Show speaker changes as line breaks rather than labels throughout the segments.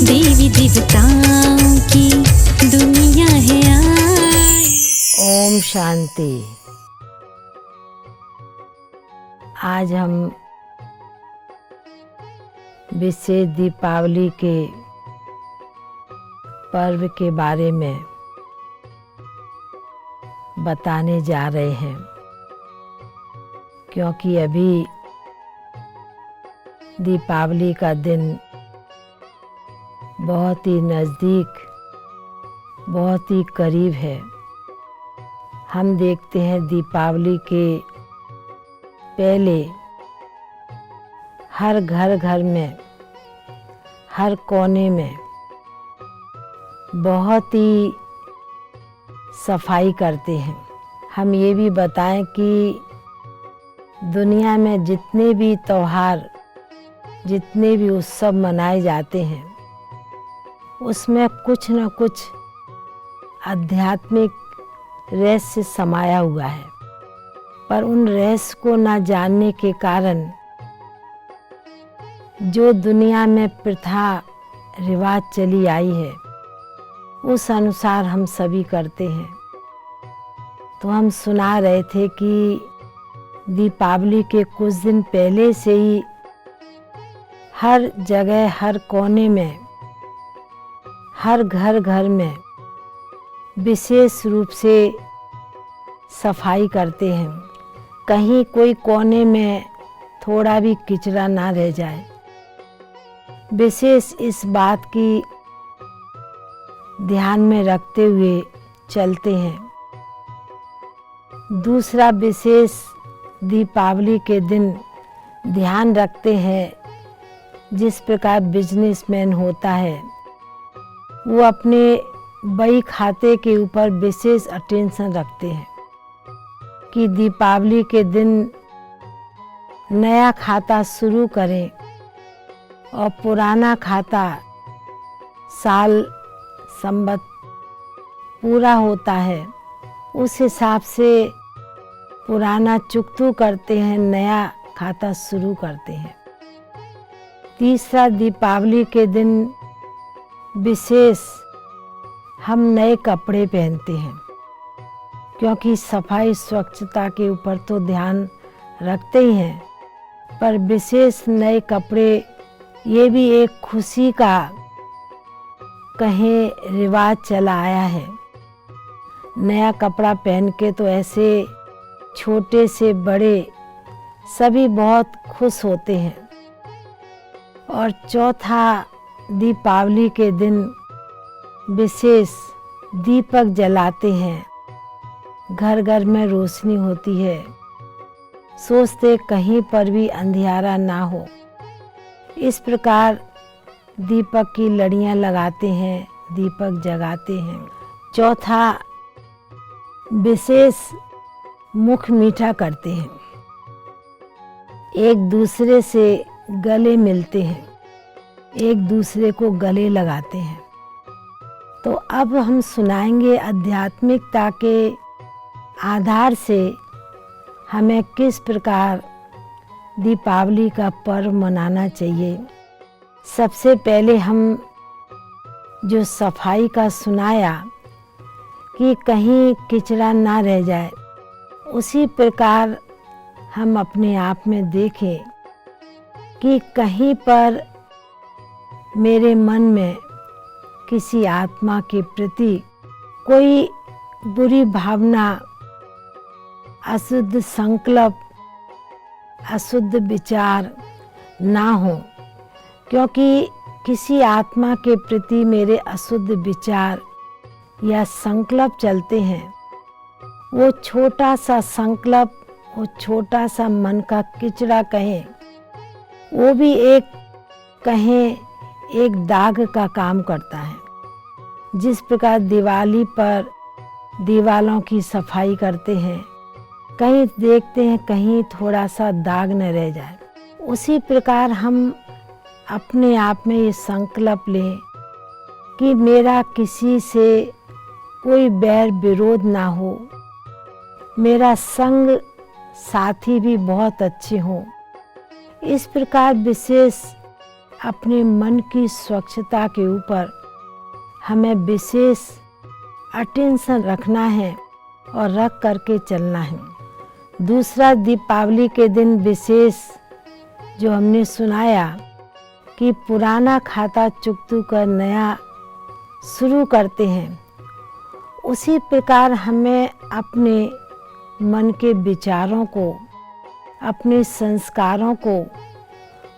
देवी देवताओं की दुनिया है आई।
ओम शांति। आज हम विशेष दीपावली के पर्व के बारे में बताने जा रहे हैं, क्योंकि अभी दीपावली का दिन बहुत ही नज़दीक, बहुत ही करीब है। हम देखते हैं दीपावली के पहले हर घर में, हर कोने में बहुत ही सफाई करते हैं। हम ये भी बताएं कि दुनिया में जितने भी त्योहार, जितने भी उत्सव मनाए जाते हैं, उसमें कुछ न कुछ आध्यात्मिक रहस्य समाया हुआ है। पर उन रहस्य को न जानने के कारण जो दुनिया में प्रथा रिवाज चली आई है, उस अनुसार हम सभी करते हैं। तो हम सुना रहे थे कि दीपावली के कुछ दिन पहले से ही हर जगह, हर कोने में, हर घर में विशेष रूप से सफाई करते हैं। कहीं कोई कोने में थोड़ा भी कचरा ना रह जाए। विशेष इस बात की ध्यान में रखते हुए चलते हैं। दूसरा विशेष दीपावली के दिन ध्यान रखते हैं, जिस प्रकार बिजनेसमैन होता है, वो अपने बही खाते के ऊपर विशेष अटेंशन रखते हैं कि दीपावली के दिन नया खाता शुरू करें और पुराना खाता साल संवत पूरा होता है, उस हिसाब से पुराना चुकतू करते हैं, नया खाता शुरू करते हैं। तीसरा दीपावली के दिन विशेष हम नए कपड़े पहनते हैं, क्योंकि सफाई स्वच्छता के ऊपर तो ध्यान रखते ही हैं, पर विशेष नए कपड़े ये भी एक खुशी का कहें रिवाज चला आया है। नया कपड़ा पहन के तो ऐसे छोटे से बड़े सभी बहुत खुश होते हैं। और चौथा दीपावली के दिन विशेष दीपक जलाते हैं, घर में रोशनी होती है, सोचते कहीं पर भी अंधियारा ना हो। इस प्रकार दीपक की लड़ियां लगाते हैं, दीपक जगाते हैं। चौथा विशेष मुख मीठा करते हैं, एक दूसरे से गले मिलते हैं, एक दूसरे को गले लगाते हैं। तो अब हम सुनाएंगे आध्यात्मिकता के आधार से हमें किस प्रकार दीपावली का पर्व मनाना चाहिए। सबसे पहले हम जो सफाई का सुनाया कि कहीं कचरा ना रह जाए, उसी प्रकार हम अपने आप में देखें कि कहीं पर मेरे मन में किसी आत्मा के प्रति कोई बुरी भावना, अशुद्ध संकल्प, अशुद्ध विचार ना हो। क्योंकि किसी आत्मा के प्रति मेरे अशुद्ध विचार या संकल्प चलते हैं, वो छोटा सा संकल्प, वो छोटा सा मन का कचरा कहें, वो भी एक दाग का काम करता है। जिस प्रकार दिवाली पर दीवालों की सफाई करते हैं, कहीं देखते हैं कहीं थोड़ा सा दाग न रह जाए, उसी प्रकार हम अपने आप में ये संकल्प लें कि मेरा किसी से कोई बैर विरोध ना हो, मेरा संग साथी भी बहुत अच्छे हों। इस प्रकार विशेष अपने मन की स्वच्छता के ऊपर हमें विशेष अटेंशन रखना है और रख करके चलना है। दूसरा, दीपावली के दिन विशेष जो हमने सुनाया कि पुराना खाता चुकतू कर नया शुरू करते हैं, उसी प्रकार हमें अपने मन के विचारों को, अपने संस्कारों को,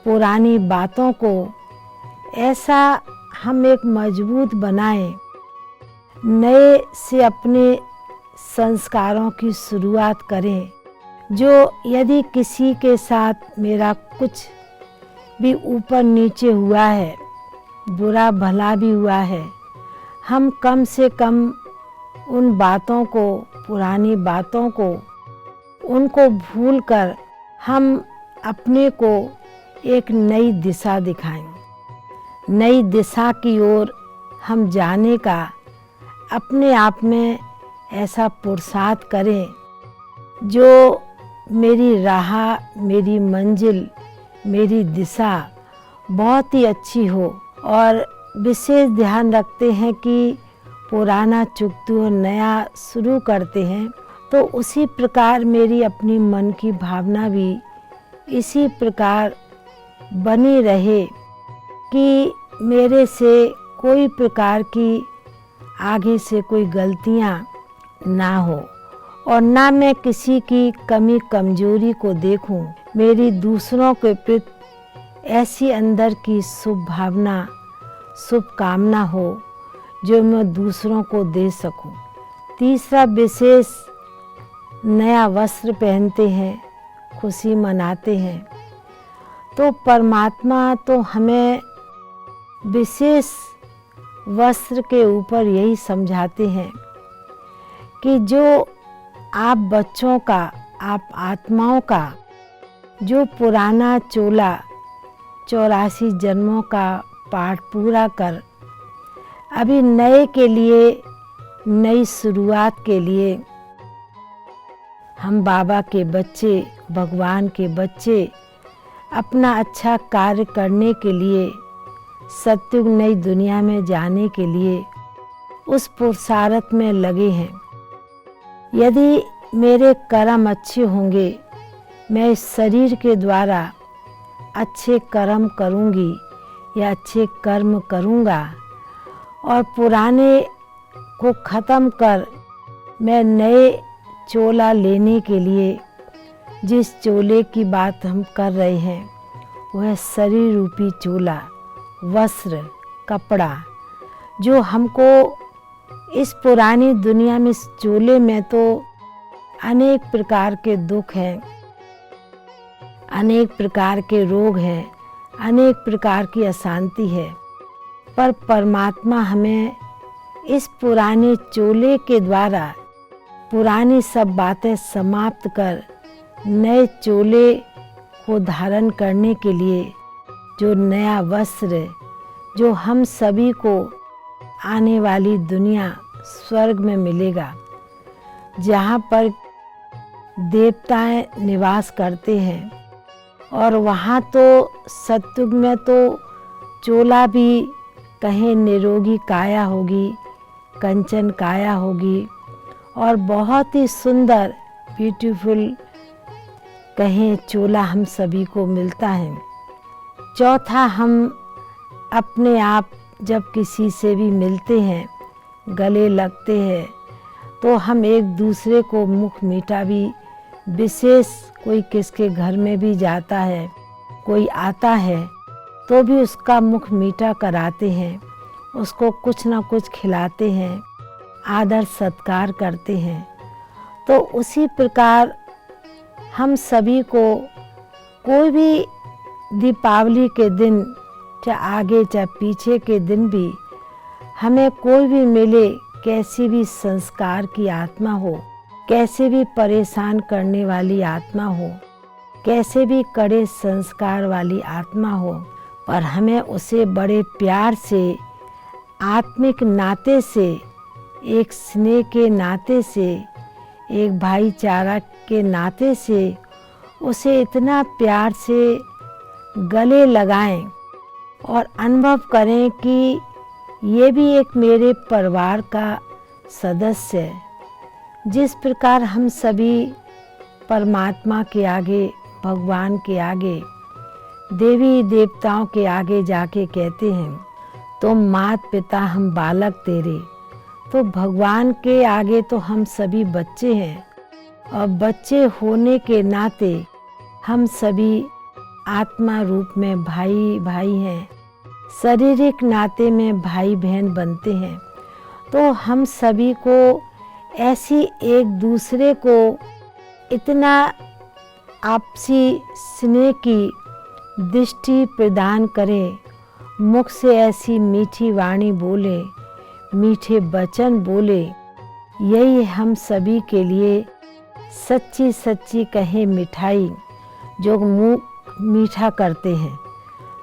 पुरानी बातों को ऐसा हम एक मजबूत बनाएं, नए से अपने संस्कारों की शुरुआत करें। जो यदि किसी के साथ मेरा कुछ भी ऊपर नीचे हुआ है, बुरा भला भी हुआ है, हम कम से कम उन बातों को, पुरानी बातों को, उनको भूलकर हम अपने को एक नई दिशा दिखाएं। नई दिशा की ओर हम जाने का अपने आप में ऐसा पुरुषार्थ करें जो मेरी राह, मेरी मंजिल, मेरी दिशा बहुत ही अच्छी हो। और विशेष ध्यान रखते हैं कि पुराना चुकतू और नया शुरू करते हैं, तो उसी प्रकार मेरी अपनी मन की भावना भी इसी प्रकार बनी रहे कि मेरे से कोई प्रकार की आगे से कोई गलतियां ना हो और ना मैं किसी की कमी कमजोरी को देखूं। मेरी दूसरों के प्रति ऐसी अंदर की शुभ भावना, शुभ कामना हो जो मैं दूसरों को दे सकूं। तीसरा, विशेष नया वस्त्र पहनते हैं, खुशी मनाते हैं, तो परमात्मा तो हमें विशेष वस्त्र के ऊपर यही समझाते हैं कि जो आप बच्चों का, आप आत्माओं का जो पुराना चोला 84 जन्मों का पाठ पूरा कर अभी नए के लिए, नई शुरुआत के लिए हम बाबा के बच्चे, भगवान के बच्चे अपना अच्छा कार्य करने के लिए, सत्युग नई दुनिया में जाने के लिए उस पुरुषार्थ में लगे हैं। यदि मेरे कर्म अच्छे होंगे, मैं इस शरीर के द्वारा अच्छे कर्म करूंगी या अच्छे कर्म करूंगा और पुराने को ख़त्म कर मैं नए चोला लेने के लिए, जिस चोले की बात हम कर रहे हैं वह शरीर रूपी चोला, वस्त्र, कपड़ा, जो हमको इस पुरानी दुनिया में, इस चोले में तो अनेक प्रकार के दुख हैं, अनेक प्रकार के रोग हैं, अनेक प्रकार की अशांति है, पर परमात्मा हमें इस पुराने चोले के द्वारा पुरानी सब बातें समाप्त कर नए चोले को धारण करने के लिए जो नया वस्त्र, जो हम सभी को आने वाली दुनिया स्वर्ग में मिलेगा, जहाँ पर देवताएं निवास करते हैं, और वहाँ तो सत्युग में तो चोला भी कहीं निरोगी काया होगी, कंचन काया होगी और बहुत ही सुंदर ब्यूटीफुल कहीं चोला हम सभी को मिलता है। चौथा, हम अपने आप जब किसी से भी मिलते हैं, गले लगते हैं, तो हम एक दूसरे को मुख मीठा भी, विशेष कोई किसके घर में भी जाता है, कोई आता है तो भी उसका मुख मीठा कराते हैं, उसको कुछ ना कुछ खिलाते हैं, आदर सत्कार करते हैं। तो उसी प्रकार हम सभी को कोई भी दीपावली के दिन, चाहे आगे चाहे पीछे के दिन भी, हमें कोई भी मिले, कैसी भी संस्कार की आत्मा हो, कैसे भी परेशान करने वाली आत्मा हो, कैसे भी कड़े संस्कार वाली आत्मा हो, पर हमें उसे बड़े प्यार से, आत्मिक नाते से, एक स्नेह के नाते से, एक भाईचारा के नाते से उसे इतना प्यार से गले लगाएं और अनुभव करें कि ये भी एक मेरे परिवार का सदस्य है। जिस प्रकार हम सभी परमात्मा के आगे, भगवान के आगे, देवी देवताओं के आगे जाके कहते हैं, तुम मात पिता हम बालक तेरे, तो भगवान के आगे तो हम सभी बच्चे हैं। और बच्चे होने के नाते हम सभी आत्मा रूप में भाई भाई हैं, शारीरिक नाते में भाई बहन बनते हैं। तो हम सभी को ऐसी एक दूसरे को इतना आपसी स्नेह की दृष्टि प्रदान करें, मुख से ऐसी मीठी वाणी बोले, मीठे वचन बोले, यही हम सभी के लिए सच्ची सच्ची कहे मिठाई, जो मुँह मीठा करते हैं।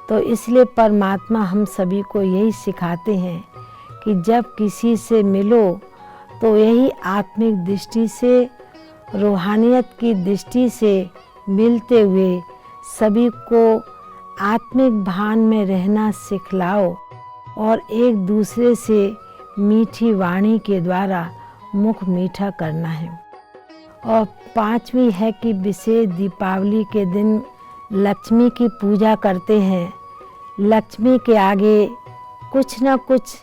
तो इसलिए परमात्मा हम सभी को यही सिखाते हैं कि जब किसी से मिलो तो यही आत्मिक दृष्टि से, रूहानियत की दृष्टि से मिलते हुए सभी को आत्मिक भान में रहना सिखलाओ और एक दूसरे से मीठी वाणी के द्वारा मुख मीठा करना है। और पांचवी है कि विशेष दीपावली के दिन लक्ष्मी की पूजा करते हैं। लक्ष्मी के आगे कुछ न कुछ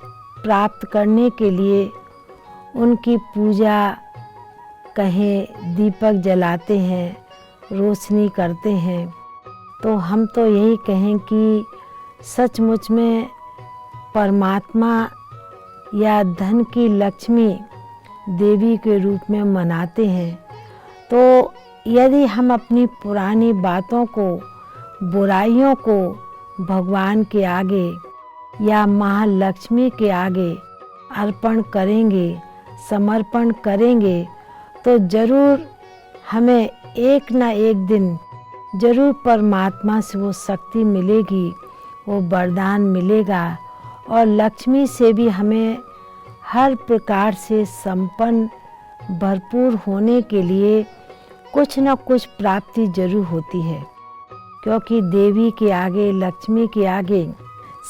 प्राप्त करने के लिए उनकी पूजा कहें, दीपक जलाते हैं, रोशनी करते हैं। तो हम तो यही कहें कि सचमुच में परमात्मा या धन की लक्ष्मी देवी के रूप में मनाते हैं। तो यदि हम अपनी पुरानी बातों को, बुराइयों को भगवान के आगे या महालक्ष्मी के आगे अर्पण करेंगे, समर्पण करेंगे, तो जरूर हमें एक ना एक दिन जरूर परमात्मा से वो शक्ति मिलेगी, वो वरदान मिलेगा। और लक्ष्मी से भी हमें हर प्रकार से संपन्न, भरपूर होने के लिए कुछ न कुछ प्राप्ति जरूर होती है। क्योंकि देवी के आगे, लक्ष्मी के आगे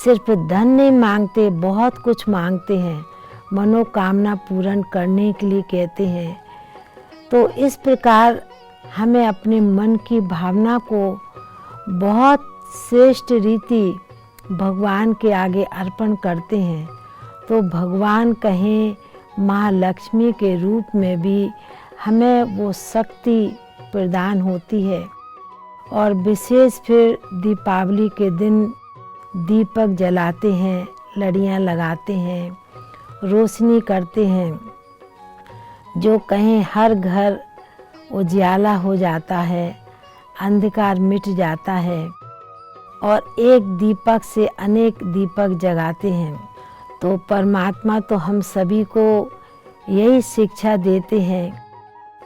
सिर्फ धन नहीं मांगते, बहुत कुछ मांगते हैं, मनोकामना पूर्ण करने के लिए कहते हैं। तो इस प्रकार हमें अपने मन की भावना को बहुत श्रेष्ठ रीति भगवान के आगे अर्पण करते हैं। तो भगवान कहें महालक्ष्मी के रूप में भी हमें वो शक्ति प्रदान होती है। और विशेष फिर दीपावली के दिन दीपक जलाते हैं, लड़ियाँ लगाते हैं, रोशनी करते हैं, जो कहें हर घर उजियाला हो जाता है, अंधकार मिट जाता है। और एक दीपक से अनेक दीपक जगाते हैं। तो परमात्मा तो हम सभी को यही शिक्षा देते हैं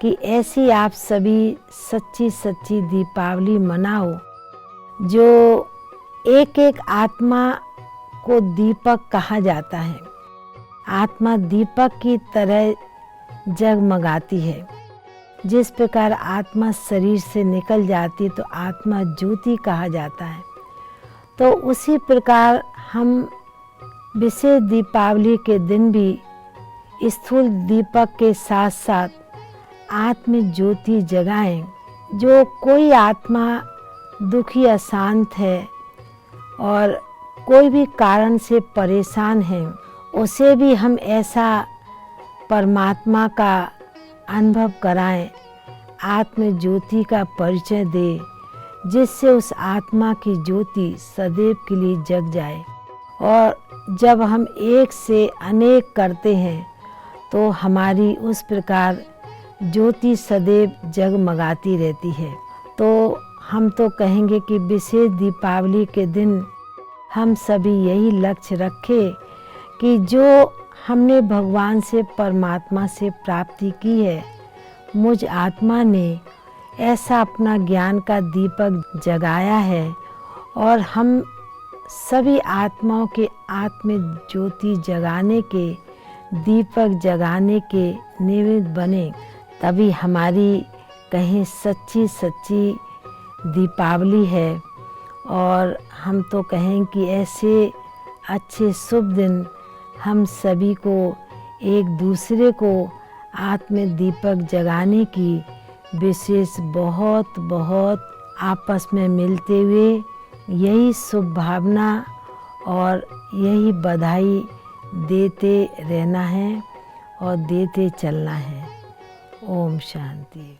कि ऐसी आप सभी सच्ची सच्ची दीपावली मनाओ, जो एक एक आत्मा को दीपक कहा जाता है। आत्मा दीपक की तरह जगमगाती है। जिस प्रकार आत्मा शरीर से निकल जाती तो आत्मा ज्योति कहा जाता है। तो उसी प्रकार हम विशेष दीपावली के दिन भी स्थूल दीपक के साथ साथ आत्म ज्योति जगाएं। जो कोई आत्मा दुखी, अशांत है और कोई भी कारण से परेशान है, उसे भी हम ऐसा परमात्मा का अनुभव कराएं, आत्म ज्योति का परिचय दे, जिससे उस आत्मा की ज्योति सदैव के लिए जग जाए। और जब हम एक से अनेक करते हैं तो हमारी उस प्रकार ज्योति सदैव जगमगाती रहती है। तो हम तो कहेंगे कि विशेष दीपावली के दिन हम सभी यही लक्ष्य रखें कि जो हमने भगवान से, परमात्मा से प्राप्ति की है, मुझ आत्मा ने ऐसा अपना ज्ञान का दीपक जगाया है और हम सभी आत्माओं के आत्म ज्योति जगाने के, दीपक जगाने के निमित्त बने। तभी हमारी कहीं सच्ची सच्ची दीपावली है और हम तो कहें कि ऐसे अच्छे शुभ दिन हम सभी को एक दूसरे को आत्म दीपक जगाने की विशेष बहुत बहुत आपस में मिलते हुए यही शुभ भावना और यही बधाई देते रहना है और देते चलना है। ओम शांति।